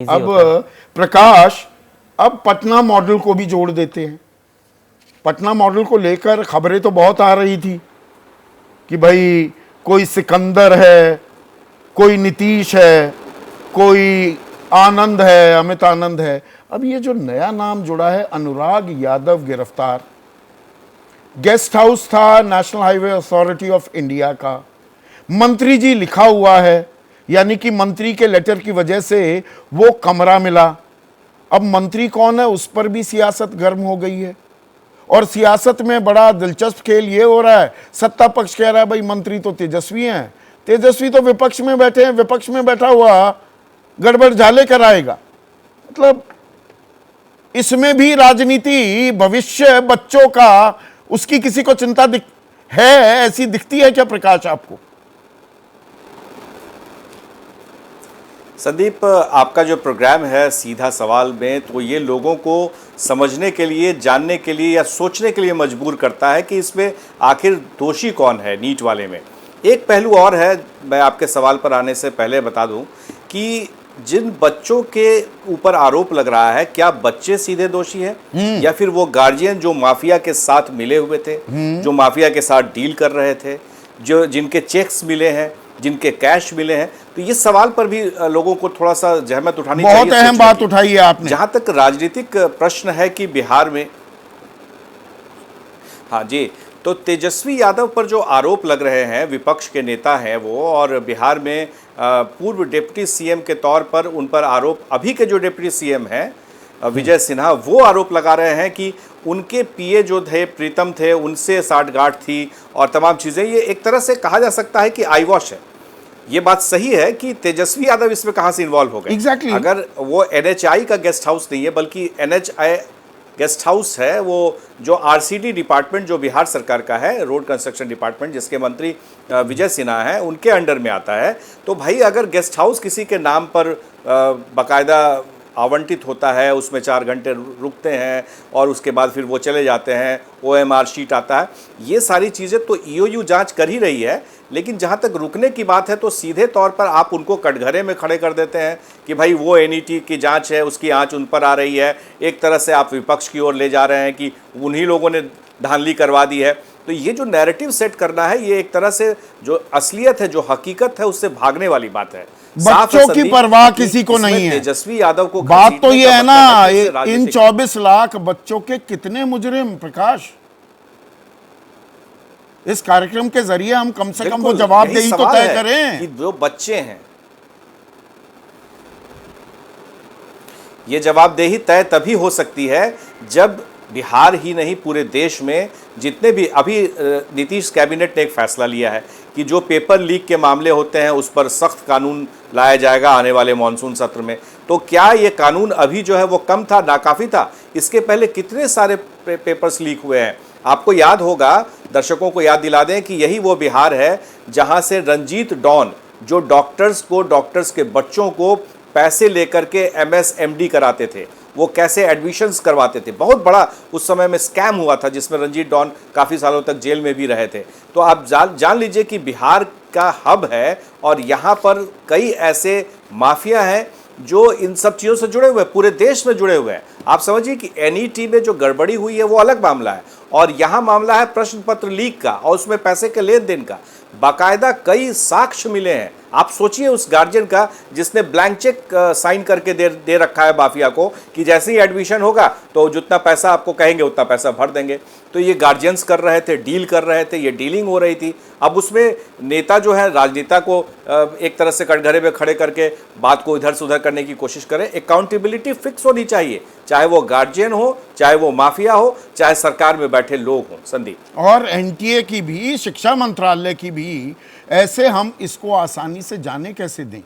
अब प्रकाश, अब पटना मॉडल को भी जोड़ देते हैं। पटना मॉडल को लेकर खबरें तो बहुत आ रही थी कि भाई कोई सिकंदर है, कोई नीतीश है, कोई आनंद है, अमित आनंद है। अब ये जो नया नाम जुड़ा है, अनुराग यादव गिरफ्तार। गेस्ट हाउस था national highway authority of India का, मंत्री जी लिखा हुआ है, यानी कि मंत्री के लेटर की वजह से वो कमरा मिला। अब मंत्री कौन है उस पर भी सियासत गर्म हो गई है, और सियासत में बड़ा दिलचस्प खेल ये हो रहा है, सत्ता पक्ष कह रहा है भाई मंत्री तो तेजस्वी हैं, तेजस्वी तो विपक्ष में बैठे हैं, विपक्ष में बैठा हुआ गड़बड़ झाले कराएगा। मतलब इसमें भी राजनीति, भविष्य बच्चों का, उसकी किसी को चिंता है ऐसी दिखती है क्या प्रकाश आपको? संदीप, आपका जो प्रोग्राम है सीधा सवाल में, तो ये लोगों को समझने के लिए, जानने के लिए या सोचने के लिए मजबूर करता है कि इसमें आखिर दोषी कौन है नीट वाले में। एक पहलू और है, मैं आपके सवाल पर आने से पहले बता दूं कि जिन बच्चों के ऊपर आरोप लग रहा है, क्या बच्चे सीधे दोषी हैं या फिर वो गार्जियन जो माफिया के साथ मिले हुए थे, जो माफिया के साथ डील कर रहे थे, जो जिनके चेक्स मिले हैं, जिनके कैश मिले हैं। तो ये सवाल पर भी लोगों को थोड़ा सा जहमत उठानी चाहिए। बहुत अहम बात उठाई है आपने। जहां तक राजनीतिक प्रश्न है कि बिहार में, हाँ जी, तो तेजस्वी यादव पर जो आरोप लग रहे हैं, विपक्ष के नेता हैं वो, और बिहार में पूर्व डिप्टी सीएम के तौर पर उन पर आरोप, अभी के जो डिप्टी सीएम हैं विजय सिन्हा, वो आरोप लगा रहे हैं कि उनके पीए जो थे, प्रीतम थे, उनसे साठगांठ थी और तमाम चीज़ें। ये एक तरह से कहा जा सकता है कि आई वॉश है। ये बात सही है कि तेजस्वी यादव इसमें कहाँ से इन्वॉल्व हो गए। Exactly. अगर वो एनएचआई का गेस्ट हाउस नहीं है, बल्कि एनएचआई गेस्ट हाउस है, वो जो आरसीडी डिपार्टमेंट जो बिहार सरकार का है, रोड कंस्ट्रक्शन डिपार्टमेंट, जिसके मंत्री विजय सिन्हा हैं, उनके अंडर में आता है। तो भाई अगर गेस्ट हाउस किसी के नाम पर बाकायदा आवंटित होता है, उसमें 4 घंटे रुकते हैं और उसके बाद फिर वो चले जाते हैं, ओएमआर शीट आता है, ये सारी चीज़ें तो ईओयू जांच कर ही रही है। लेकिन जहां तक रुकने की बात है तो सीधे तौर पर आप उनको कटघरे में खड़े कर देते हैं कि भाई वो एनईटी की जांच है, उसकी आंच उन पर आ रही है। एक तरह से आप विपक्ष की ओर ले जा रहे हैं कि उन्हीं लोगों ने धांधली करवा दी है। तो ये जो नैरेटिव सेट करना है, ये एक तरह से जो असलियत है, जो हकीकत है, उससे भागने वाली बात है। बच्चों की परवाह किसी को नहीं है। तेजस्वी यादव को बात तो ये है ना, इन 24 लाख बच्चों के कितने मुजरिम प्रकाश, इस कार्यक्रम के जरिए हम कम से कम वो जवाबदेही तो तय करें कि जो बच्चे हैं, ये जवाबदेही तय तभी हो सकती है जब बिहार ही नहीं पूरे देश में जितने भी, अभी नीतीश कैबिनेट ने एक फैसला लिया है कि जो पेपर लीक के मामले होते हैं उस पर सख्त कानून लाया जाएगा आने वाले मानसून सत्र में। तो क्या ये कानून अभी जो है वो कम था, नाकाफी था? इसके पहले कितने सारे पेपर्स लीक हुए हैं। आपको याद होगा, दर्शकों को याद दिला दें कि यही वो बिहार है जहां से रंजीत डॉन, जो डॉक्टर्स के बच्चों को पैसे लेकर के एमएसएमडी कराते थे, वो कैसे एडमिशन्स करवाते थे, बहुत बड़ा उस समय में स्कैम हुआ था जिसमें रंजीत डॉन काफ़ी सालों तक जेल में भी रहे थे। तो आप जान लीजिए कि बिहार का हब है और यहाँ पर कई ऐसे माफिया हैं जो इन सब चीज़ों से जुड़े हुए हैं, पूरे देश में जुड़े हुए हैं। आप समझिए कि एनईटी में जो गड़बड़ी हुई है वो अलग मामला है, और यहाँ मामला है प्रश्न पत्र लीक का और उसमें पैसे के लेन देन का। बाकायदा कई साक्ष्य मिले हैं। आप सोचिए उस गार्जियन का जिसने ब्लैंक चेक साइन करके दे रखा है माफिया को कि जैसे ही एडमिशन होगा तो जितना पैसा आपको कहेंगे उतना पैसा भर देंगे। तो ये गार्जियंस कर रहे थे, डील कर रहे थे, ये डीलिंग हो रही थी। अब उसमें नेता जो है, राजनेता को एक तरह से कटघरे में खड़े करके बात को इधर से उधर करने की कोशिश करें। अकाउंटेबिलिटी फिक्स होनी चाहिए, चाहे वो गार्जियन हो, चाहे वो माफिया हो, चाहे सरकार में बैठे लोग हों। संदीप, और एनटीए की भी, शिक्षा मंत्रालय की भी, ऐसे हम इसको आसानी से जाने कैसे दें?